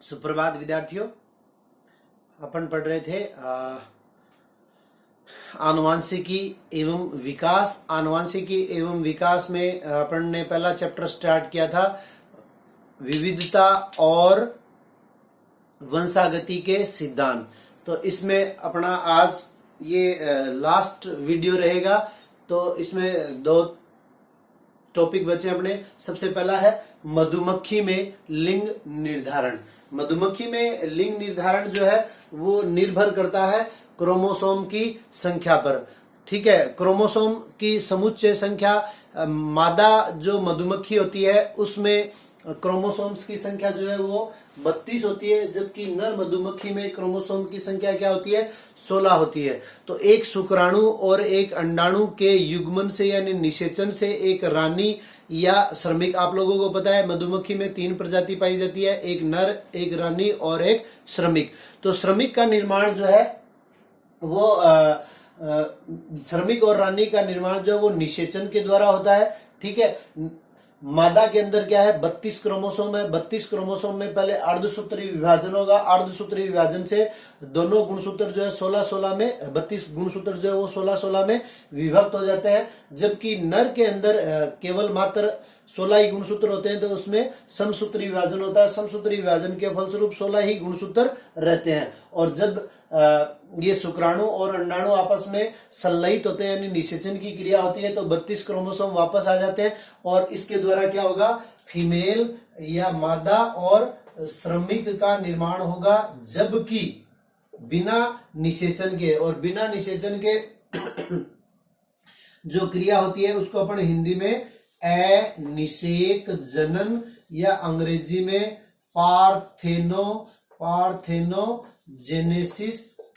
सुप्रभात विद्यार्थियों। अपन पढ़ रहे थे आनुवांशिकी एवं विकास। आनुवांशिकी एवं विकास में अपन ने पहला चैप्टर स्टार्ट किया था विविधता और वंशागति के सिद्धांत। तो इसमें अपना आज ये लास्ट वीडियो रहेगा। तो इसमें दो टॉपिक बचे अपने। सबसे पहला है मधुमक्खी में लिंग निर्धारण। मधुमक्खी में लिंग निर्धारण जो है वो निर्भर करता है क्रोमोसोम की संख्या पर। ठीक है, क्रोमोसोम की समुच्चय संख्या मादा जो मधुमक्खी होती है उसमें क्रोमोसोम्स की संख्या जो है वो 32 होती है, जबकि नर मधुमक्खी में क्रोमोसोम की संख्या क्या होती है, 16 होती है। तो एक शुक्राणु और एक अंडाणु के युग्मन से यानी निषेचन से एक रानी या श्रमिक, आप लोगों को पता है मधुमक्खी में 3 प्रजाति पाई जाती है, एक नर, एक रानी और एक श्रमिक। तो श्रमिक का निर्माण जो है वो श्रमिक और रानी का निर्माण जो है वो निषेचन के द्वारा होता है। ठीक है, मादा के अंदर क्या है, 32 क्रोमोसोम है। 32 क्रोमोसोम में पहले अर्धसूत्री विभाजन होगा। अर्धसूत्री विभाजन से दोनों गुणसूत्र जो है 16-16 में, 32 गुणसूत्र जो है वो 16-16 में विभक्त हो जाते हैं। जबकि नर के अंदर केवल मात्र 16 ही गुणसूत्र होते हैं, तो उसमें समसूत्री विभाजन होता है। समसूत्री विभाजन के फलस्वरूप 16 ही गुणसूत्र रहते हैं। और जब ये शुक्राणु और अंडाणु आपस में संलयित होते हैं यानी निषेचन की क्रिया होती है, तो 32 क्रोमोसोम वापस आ जाते हैं और इसके द्वारा क्या होगा, फीमेल या मादा और श्रमिक का निर्माण होगा। जबकि बिना निषेचन के, और बिना निषेचन के जो क्रिया होती है उसको अपन हिंदी में अनिषेक जनन या अंग्रेजी में पार्थेनोजेनेसिस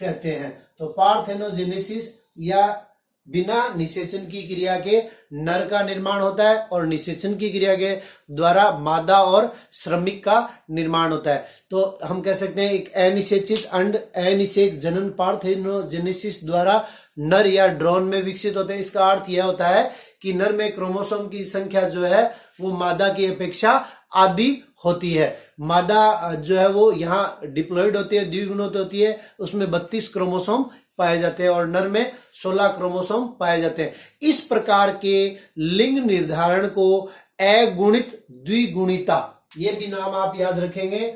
कहते हैं। तो पार्थेनोजेनेसिस या बिना निषेचन की क्रिया के नर का निर्माण होता है और निषेचन की क्रिया के द्वारा मादा और श्रमिक का निर्माण होता है। तो हम कह सकते हैं एक अनिषेचित अंड अनिषेक जनन पार्थेनोजेनेसिस द्वारा नर या ड्रोन में विकसित होते हैं। इसका अर्थ यह होता है कि नर में क्रोमोसोम की संख्या जो है वो मादा की अपेक्षा आधी होती है। मादा जो है वो यहाँ डिप्लॉइड होती है, द्विगुणित होती है, उसमें 32 क्रोमोसोम पाए जाते हैं और नर में 16 क्रोमोसोम पाए जाते हैं। इस प्रकार के लिंग निर्धारण को अगुणित द्विगुणिता, ये भी नाम आप याद रखेंगे,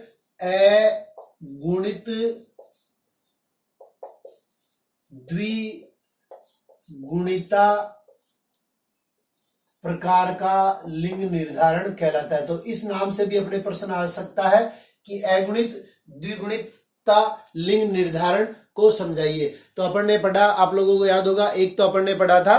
अगुणित द्विगुणिता प्रकार का लिंग निर्धारण कहलाता है। तो इस नाम से भी अपने प्रश्न आ सकता है कि अगुणित द्विगुणिता लिंग निर्धारण को समझाइए। तो अपन ने पढ़ा, आप लोगों को याद होगा, एक तो अपन ने पढ़ा था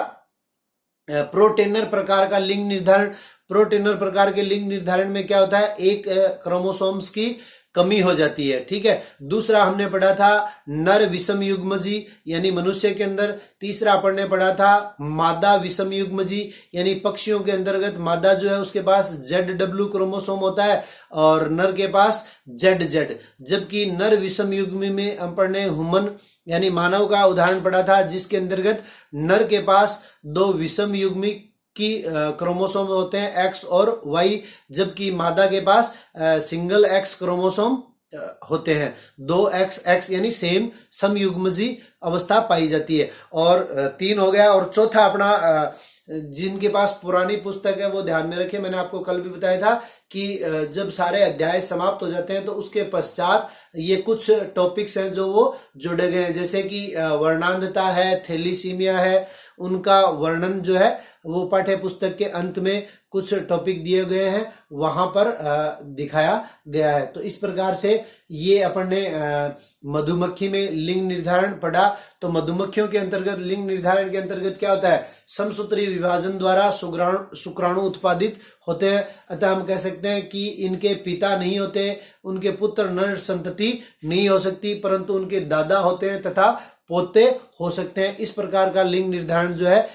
प्रोटेनर प्रकार का लिंग निर्धारण। प्रोटेनर प्रकार के लिंग निर्धारण में क्या होता है, एक क्रोमोसोम्स की कमी हो जाती है। ठीक है, दूसरा हमने पढ़ा था नर विषम युग्मजी यानी मनुष्य के अंदर। तीसरा अपन ने पढ़ा था मादा विषम युग्मजी यानी पक्षियों के अंतर्गत मादा जो है उसके पास ZW क्रोमोसोम होता है और नर के पास ZZ। जबकि नर विषम युग्मी में अपन ने ह्यूमन यानी मानव का उदाहरण पढ़ा था, जिसके अंतर्गत नर के पास 2 विषम युग्मी की क्रोमोसोम होते हैं X और Y, जबकि मादा के पास सिंगल X क्रोमोसोम होते हैं। 2XX यानी सेम समयुग्मजी अवस्था पाई जाती है। और 3 हो गया। और चौथा अपना जिनके पास पुरानी पुस्तक है वो ध्यान में रखें, मैंने आपको कल भी बताया था कि जब सारे अध्याय समाप्त हो जाते हैं तो उसके पश्चात ये कुछ टॉपिक्स हैं जो वो जुड़े गए हैं, जैसे कि वर्णांधता है, थैलीसीमिया है, उनका वर्णन जो है वो पाठ्य पुस्तक के अंत में कुछ टॉपिक दिए गए हैं, वहां पर दिखाया गया है। तो इस प्रकार से ये अपन ने मधुमक्खी में लिंग निर्धारण पढ़ा। तो मधुमक्खियों के अंतर्गत लिंग निर्धारण के अंतर्गत क्या होता है, समसूत्री विभाजन द्वारा शुक्राणु उत्पादित होते हैं। अतः हम कह सकते हैं कि इनके पिता नहीं होते, उनके पुत्र नर संतति नहीं हो सकती, परंतु उनके दादा होते हैं तथा पोते हो सकते हैं। इस प्रकार का लिंग निर्धारण जो है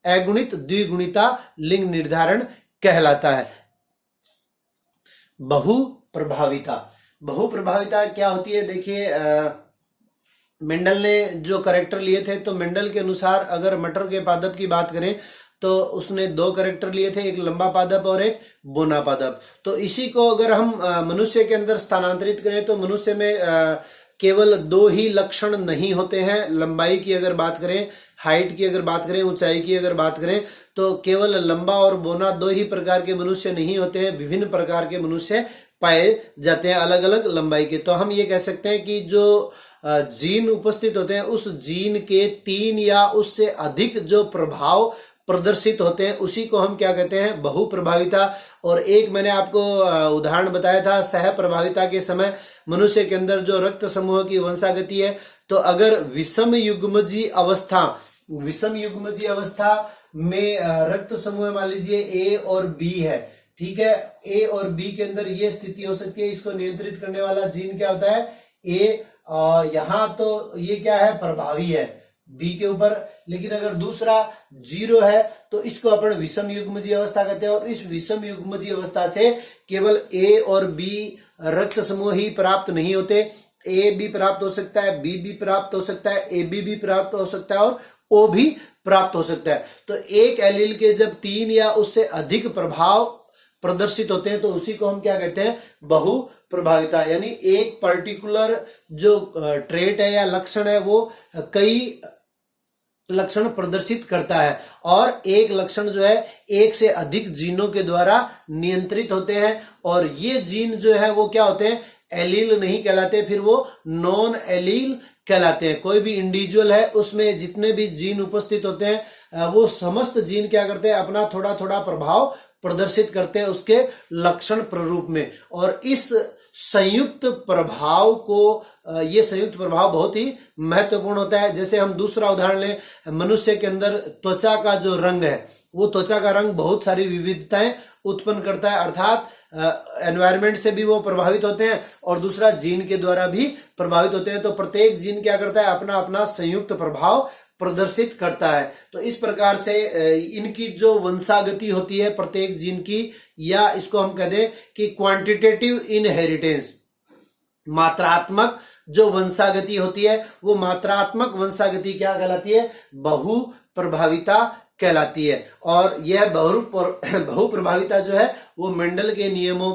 अगुणित द्विगुणिता लिंग निर्धारण कहलाता है। बहुप्रभाविता, बहुप्रभाविता क्या होती है, देखिए मेंडल ने जो कैरेक्टर लिए थे, तो मेंडल के अनुसार अगर मटर के पादप की बात करें तो उसने दो कैरेक्टर लिए थे, एक लंबा पादप और एक बोना पादप। तो इसी को अगर हम मनुष्य के अंदर स्थानांतरित करें तो मनुष्य में केवल दो ही लक्षण नहीं होते हैं। लंबाई की अगर बात करें, हाइट की अगर बात करें, ऊंचाई की अगर बात करें, तो केवल लंबा और बोना दो ही प्रकार के मनुष्य नहीं होते हैं, विभिन्न प्रकार के मनुष्य पाए जाते हैं अलग अलग लंबाई के। तो हम ये कह सकते हैं कि जो जीन उपस्थित होते हैं उस जीन के 3 या उससे अधिक जो प्रभाव प्रदर्शित होते हैं उसी को हम क्या कहते हैं, बहु प्रभाविता। और एक मैंने आपको उदाहरण बताया था, सह प्रभाविता के समय मनुष्य के अंदर जो रक्त समूह की वंशागति है, तो अगर विषम युग्मजी अवस्था में रक्त समूह मान लीजिए ए और बी है, ठीक है, ए और बी के अंदर ये स्थिति हो सकती है। इसको नियंत्रित करने वाला जीन क्या होता है, ए, यहां तो ये क्या है, प्रभावी है बी के ऊपर। लेकिन अगर दूसरा 0 है तो इसको अपन विषम युग्मजी अवस्था कहते हैं। और इस विषम युग्मजी अवस्था से केवल ए और बी रक्त समूह ही प्राप्त नहीं होते, ए भी प्राप्त हो सकता है, बी भी प्राप्त हो सकता है, ए बी भी प्राप्त हो सकता है और ओ भी प्राप्त हो सकता है। तो एक एलील के जब 3 या उससे अधिक प्रभाव प्रदर्शित होते हैं तो उसी को हम क्या कहते हैं, बहु प्रभाविता। यानी एक पर्टिकुलर जो ट्रेट है या लक्षण है वो कई लक्षण प्रदर्शित करता है, और एक लक्षण जो है एक से अधिक जीनों के द्वारा नियंत्रित होते हैं। और ये जीन जो है वो क्या होते हैं, एलील नहीं कहलाते, फिर वो नॉन एलील कहलाते हैं। कोई भी इंडिविजुअल है उसमें जितने भी जीन उपस्थित होते हैं वो समस्त जीन क्या करते हैं, अपना थोड़ा थोड़ा प्रभाव प्रदर्शित करते हैं उसके लक्षण प्ररूप में। और इस संयुक्त प्रभाव को, ये संयुक्त प्रभाव बहुत ही महत्वपूर्ण होता है। जैसे हम दूसरा उदाहरण लें, मनुष्य के अंदर त्वचा का जो रंग है, वो त्वचा का रंग बहुत सारी विविधताएं उत्पन्न करता है, अर्थात एनवायरनमेंट से भी वो प्रभावित होते हैं और दूसरा जीन के द्वारा भी प्रभावित होते हैं। तो प्रत्येक जीन क्या करता है, अपना अपना संयुक्त प्रभाव प्रदर्शित करता है। तो इस प्रकार से इनकी जो वंशागति होती है प्रत्येक जीन की, या इसको हम कह दें कि क्वांटिटेटिव इनहेरिटेंस, मात्रात्मक जो वंशागति होती है वो मात्रात्मक वंशागति क्या कहलाती है, बहु प्रभाविता कहलाती है। और यह बहु प्रभाविता जो है वो मेंडल के नियमों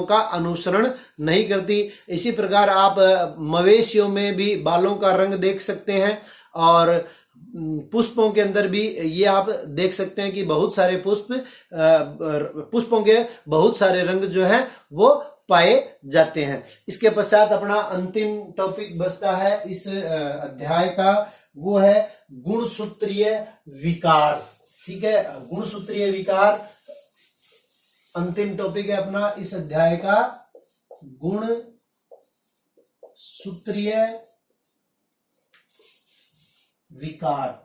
का अनुसरण नहीं करती। इसी प्रकार आप मवेशियों में भी बालों का रंग देख सकते हैं, और पुष्पों के अंदर भी ये आप देख सकते हैं कि बहुत सारे पुष्पों के बहुत सारे रंग जो है वो पाए जाते हैं। इसके पश्चात अपना अंतिम टॉपिक बचता है इस अध्याय का, वो है गुणसूत्रीय विकार। ठीक है, गुणसूत्रीय विकार अंतिम टॉपिक है अपना इस अध्याय का, गुणसूत्रीय विकार।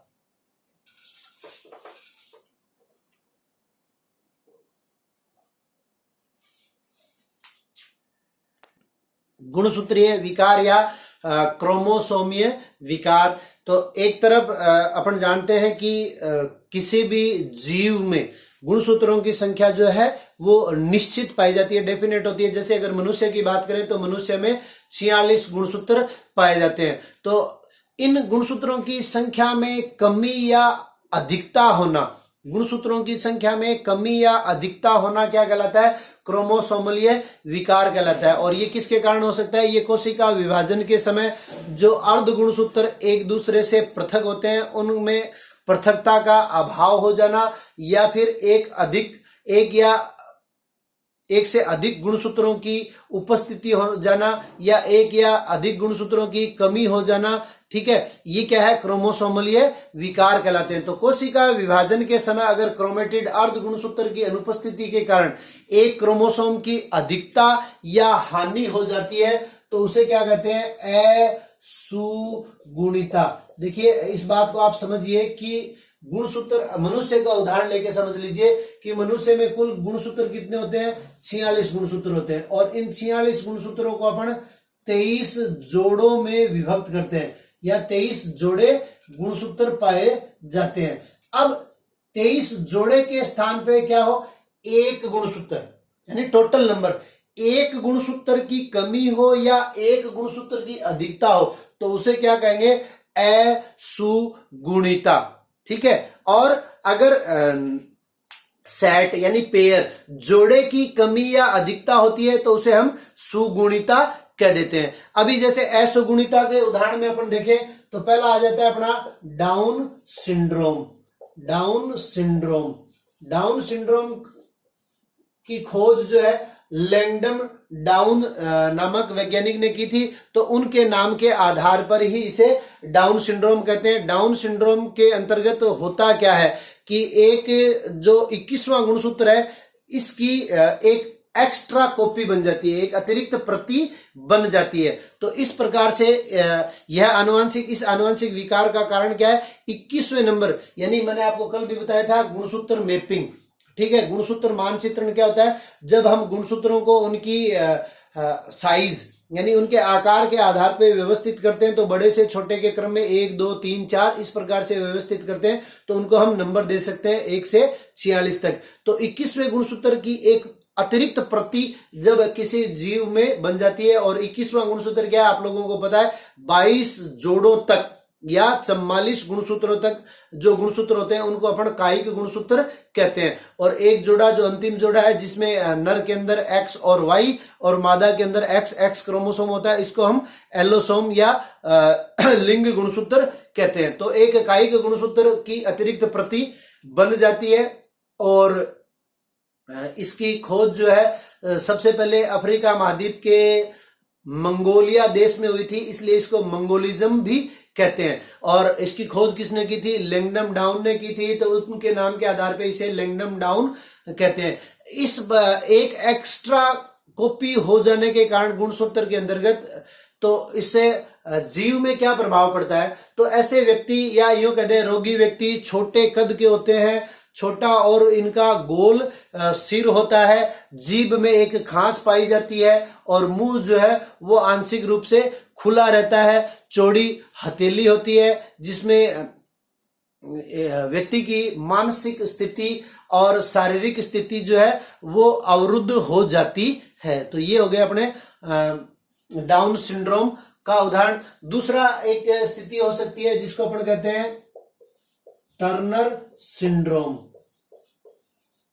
गुणसूत्रीय विकार या क्रोमोसोमीय विकार। तो एक तरफ अपन जानते हैं कि किसी भी जीव में गुणसूत्रों की संख्या जो है वो निश्चित पाई जाती है, डेफिनेट होती है। जैसे अगर मनुष्य की बात करें तो मनुष्य में 46 गुणसूत्र पाए जाते हैं। तो इन गुणसूत्रों की संख्या में कमी या अधिकता होना, गुणसूत्रों की संख्या में कमी या अधिकता होना क्या कहलाता है, क्रोमोसोमलीय विकार कहलाता है। और ये किसके कारण हो सकता है, ये कोशिका विभाजन के समय जो अर्ध गुणसूत्र एक दूसरे से पृथक होते हैं उनमें पृथकता का अभाव हो जाना, या फिर एक से अधिक गुणसूत्रों की उपस्थिति हो जाना, या एक या अधिक गुणसूत्रों की कमी हो जाना। ठीक है, ये क्या है, क्रोमोसोमलीय विकार कहलाते हैं। तो कोशिका विभाजन के समय अगर क्रोमेटिड अर्ध गुणसूत्र की अनुपस्थिति के कारण एक क्रोमोसोम की अधिकता या हानि हो जाती है तो उसे क्या कहते हैं, असुगुणिता। देखिए इस बात को आप समझिए कि गुणसूत्र, मनुष्य का उदाहरण लेके समझ लीजिए कि मनुष्य में कुल गुणसूत्र कितने होते हैं, 46 गुणसूत्र होते हैं। और इन 46 गुणसूत्रों को अपन 23 जोड़ों में विभक्त करते हैं, या 23 जोड़े गुणसूत्र पाए जाते हैं। अब 23 जोड़े के स्थान पे क्या हो, एक गुणसूत्र, यानी टोटल नंबर, एक गुणसूत्र की कमी हो या एक गुणसूत्र की अधिकता हो तो उसे क्या कहेंगे, असुगुणिता। ठीक है, और अगर सेट यानी पेयर जोड़े की कमी या अधिकता होती है तो उसे हम सुगुणिता कह देते हैं। अभी जैसे असुगुणिता के उदाहरण में अपन देखें तो पहला आ जाता है अपना down syndrome. Down syndrome, down syndrome की खोज जो है लैंगडम डाउन नामक वैज्ञानिक ने की थी, तो उनके नाम के आधार पर ही इसे डाउन सिंड्रोम कहते हैं। डाउन सिंड्रोम के अंतर्गत होता क्या है कि एक जो 21वां गुणसूत्र है इसकी एक एक्स्ट्रा कॉपी बन जाती है, एक अतिरिक्त प्रति बन जाती है। तो इस प्रकार से इस आनुवंशिक विकार का कारण क्या है, 21वें नंबर, यानी मैंने आपको कल भी बताया था गुणसूत्र मैपिंग, ठीक है। गुणसूत्र मानचित्रण क्या होता है, जब हम गुणसूत्रों को उनकी साइज यानी उनके आकार के आधार पे व्यवस्थित करते हैं, तो बड़े से छोटे के क्रम में 1 2 3 4 इस प्रकार से व्यवस्थित करते हैं, तो उनको हम नंबर दे सकते हैं 1 से 46 तक। तो 21वें गुणसूत्र की एक अतिरिक्त प्रति जब किसी जीव में बन जाती है, और 21वां गुणसूत्र क्या है आप लोगों को पता है, 22 जोड़ों तक या 44 गुणसूत्रों तक जो गुणसूत्र होते हैं उनको अपन कायिक गुणसूत्र कहते हैं। और एक जोड़ा जो अंतिम जोड़ा है जिसमें नर के अंदर X और Y और मादा के अंदर XX क्रोमोसोम होता है, इसको हम एलोसोम या लिंग गुणसूत्र कहते हैं। तो एक कायिक गुणसूत्र की अतिरिक्त प्रति बन जाती है, और इसकी खोज जो है सबसे पहले अफ्रीका महाद्वीप के मंगोलिया देश में हुई थी, इसलिए इसको मंगोलिज्म भी कहते हैं। और इसकी खोज किसने की थी, लैंगडम डाउन ने की थी, तो उनके नाम के आधार पे इसे लैंगडम डाउन कहते हैं। इस एक एक्स्ट्रा कॉपी हो जाने के कारण गुणसूत्र के अंतर्गत, तो इससे जीव में क्या प्रभाव पड़ता है, तो ऐसे व्यक्ति या यूं कहते हैं रोगी व्यक्ति छोटे कद के होते हैं, छोटा और इनका गोल सिर होता है, जीभ में एक खांच पाई जाती है, और मुंह जो है वो आंशिक रूप से खुला रहता है, चौड़ी हथेली होती है, जिसमें व्यक्ति की मानसिक स्थिति और शारीरिक स्थिति जो है वो अवरुद्ध हो जाती है। तो ये हो गया अपने डाउन सिंड्रोम का उदाहरण। दूसरा एक स्थिति हो सकती है जिसको अपन कहते हैं टर्नर सिंड्रोम।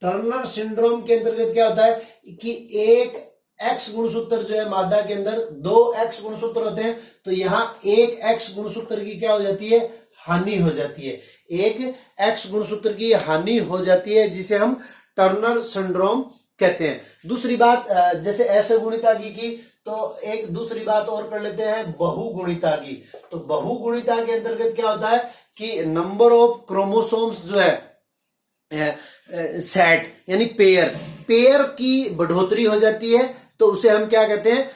टर्नर सिंड्रोम के अंतर्गत क्या होता है कि एक X गुणसूत्र जो है मादा के अंदर 2 X गुणसूत्र होते हैं, तो यहां एक X गुणसूत्र की क्या हो जाती है, हानि हो जाती है। एक X गुणसूत्र की हानि हो जाती है जिसे हम टर्नर सिंड्रोम कहते हैं। दूसरी बात जैसे असुगुणिता की, तो एक दूसरी बात और कर लेते हैं बहुगुणिता की। तो बहुगुणिता के अंतर्गत क्या होता है कि नंबर ऑफ क्रोमोसोम्स जो है सेट यानी पेयर की बढ़ोतरी हो जाती है, तो उसे हम क्या कहते हैं,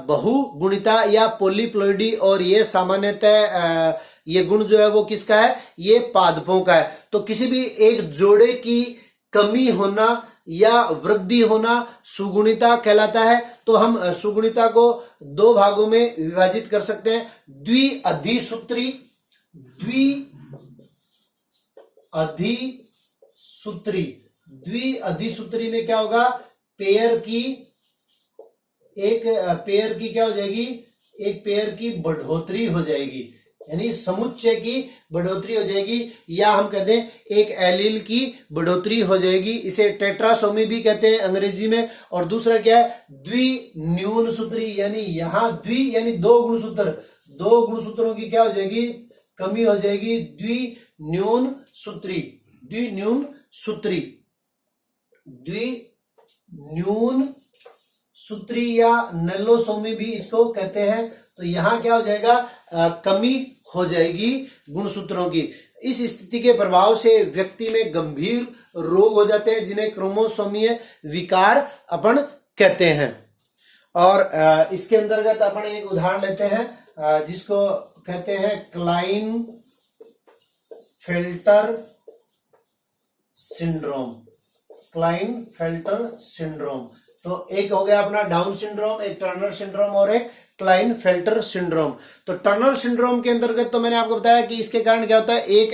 बहुगुणिता या पॉलीप्लॉइडी। और ये सामान्यतः ये गुण जो है वो किसका है, ये पादपों का है। तो किसी भी एक जोड़े की कमी होना या वृद्धि होना सुगुणिता कहलाता है। तो हम सुगुणिता को 2 भागों में विभाजित कर सकते हैं, द्विअधिसूत्री में क्या होगा, पेयर की क्या हो जाएगी, एक पेयर की बढ़ोतरी हो जाएगी, यानी समुच्चय की बढ़ोतरी हो जाएगी, या हम कहते हैं एक एलील की बढ़ोतरी हो जाएगी। इसे टेट्रासोमी भी कहते हैं अंग्रेजी में। और दूसरा क्या है, द्विन्यून सूत्री, यानी यहां यानी 2 गुणसूत्रों की क्या हो जाएगी, कमी हो जाएगी, द्विन्यून सूत्री या नेलोसोमी भी इसको कहते हैं। तो यहां क्या हो जाएगा, कमी हो जाएगी गुणसूत्रों की। इस स्थिति के प्रभाव से व्यक्ति में गंभीर रोग हो जाते हैं जिन्हें क्रोमोसोमीय विकार अपन कहते हैं। और इसके अंतर्गत अपन एक उदाहरण लेते हैं जिसको कहते हैं क्लाइनफेल्टर सिंड्रोम। तो एक हो गया अपना डाउन सिंड्रोम, एक टर्नर सिंड्रोम और एक क्लाइनफेल्टर सिंड्रोम। तो टर्नर सिंड्रोम के अंतर्गत तो मैंने आपको बताया कि इसके कारण क्या होता है, एक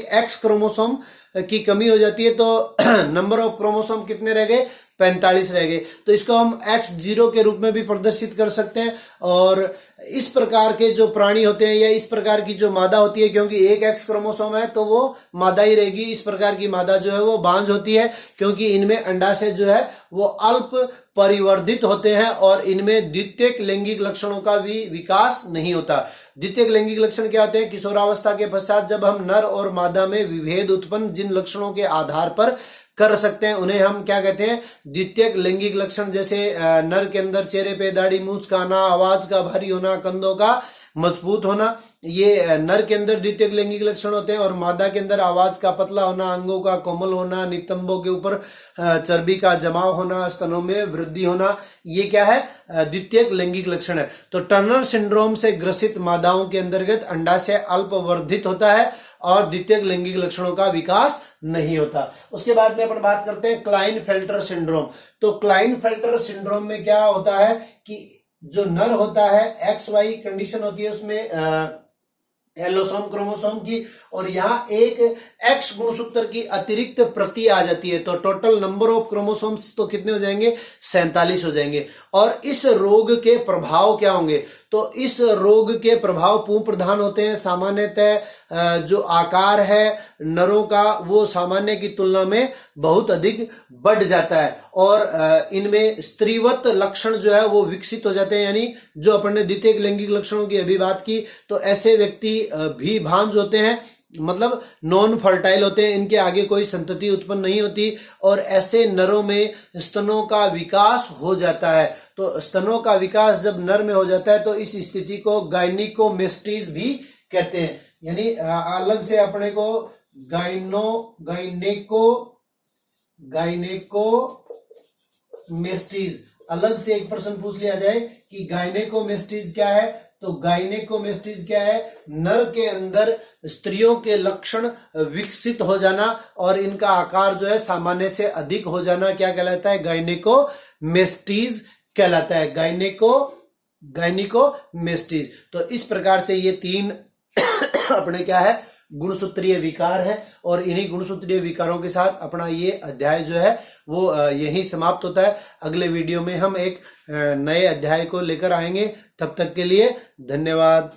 एक्स क्रोमोसोम की कमी हो जाती है, तो नंबर ऑफ क्रोमोसोम कितने रह गए, 45 रह गए। तो इसको हम X0 के रूप में भी प्रदर्शित कर सकते हैं। और इस प्रकार के जो प्राणी होते हैं या इस प्रकार की जो मादा होती है, क्योंकि एक X क्रोमोसोम है तो वो मादा ही रहेगी। इस प्रकार की मादा जो है वो बांझ होती है, क्योंकि इनमें अंडाशय जो है वो अल्प परिवर्धित होते हैं और इनमें द्वितीयक लैंगिक लक्षणों का भी विकास नहीं होता। द्वितीयक लैंगिक लक्षण क्या होते हैं? किशोरावस्था के पश्चात जब हम नर और मादा में विभेद उत्पन्न जिन लक्षणों के आधार पर कर सकते हैं उन्हें हम क्या कहते हैं? द्वितीयक लैंगिक लक्षण। जैसे नर के अंदर चेहरे पे दाढ़ी मूंछ का आना, आवाज का भारी होना, कंधों का मजबूत होना, ये नर के अंदर द्वितीयक लैंगिक लक्षण होते हैं। और मादा के अंदर आवाज का पतला होना, अंगों का कोमल होना, नितंबों के ऊपर चर्बी का जमाव होना, स्तनों में वृद्धि होना, ये क्या है? द्वितीयक लैंगिक लक्षण है। तो टर्नर सिंड्रोम से ग्रसित मादाओं के अंतर्गत अंडाशय अल्प वर्धित होता है और द्वितीयक लैंगिक लक्षणों का विकास नहीं होता। उसके बाद में अपन बात करते हैं क्लाइनफेल्टर सिंड्रोम। तो क्लाइनफेल्टर सिंड्रोम में क्या होता है कि जो नर होता है XY कंडीशन होती है उसमें एलोसोम क्रोमोसोम की, और यहाँ एक X गुणसूत्र की अतिरिक्त प्रति आ जाती है। तो टोटल नंबर ऑफ क्रोमोसोम्स तो कितने हो जाएंगे? 47 हो जाएंगे। और इस रोग के प्रभाव क्या होंगे? तो इस रोग के प्रभाव पुंज प्रधान होते हैं। सामान्यतः जो आकार है नरों का वो सामान्य की तुलना में बहुत अधिक बढ़ जाता है और इनमें स्त्रीवत लक्षण जो है वो विकसित हो जाते हैं। यानी जो अपन ने द्वितीयक लैंगिक लक्षणों की अभी बात की, तो ऐसे व्यक्ति भी भांज होते हैं, मतलब नॉन फर्टाइल होते हैं, इनके आगे कोई संतति उत्पन्न नहीं होती। और ऐसे नरों में स्तनों का विकास हो जाता है। तो स्तनों का विकास जब नर में हो जाता है तो इस स्थिति को गायनिकोमेस्टीज भी कहते हैं। यानी अलग से अपने को गायनेकोमेस्टीज अलग से एक प्रश्न पूछ लिया जाए कि गायनेकोमेस्टीज क्या है? तो गायनेकोमेस्टीज क्या है? नर के अंदर स्त्रियों के लक्षण विकसित हो जाना और इनका आकार जो है सामान्य से अधिक हो जाना क्या कहलाता है? गायनेकोमेस्टीज कहलाता है। गायनिकोमेस्टीज। तो इस प्रकार से ये 3 अपने क्या है? गुणसूत्रीय विकार है। और इन्हीं गुणसूत्रीय विकारों के साथ अपना ये अध्याय जो है वो यहीं समाप्त होता है। अगले वीडियो में हम एक नए अध्याय को लेकर आएंगे। तब तक के लिए धन्यवाद।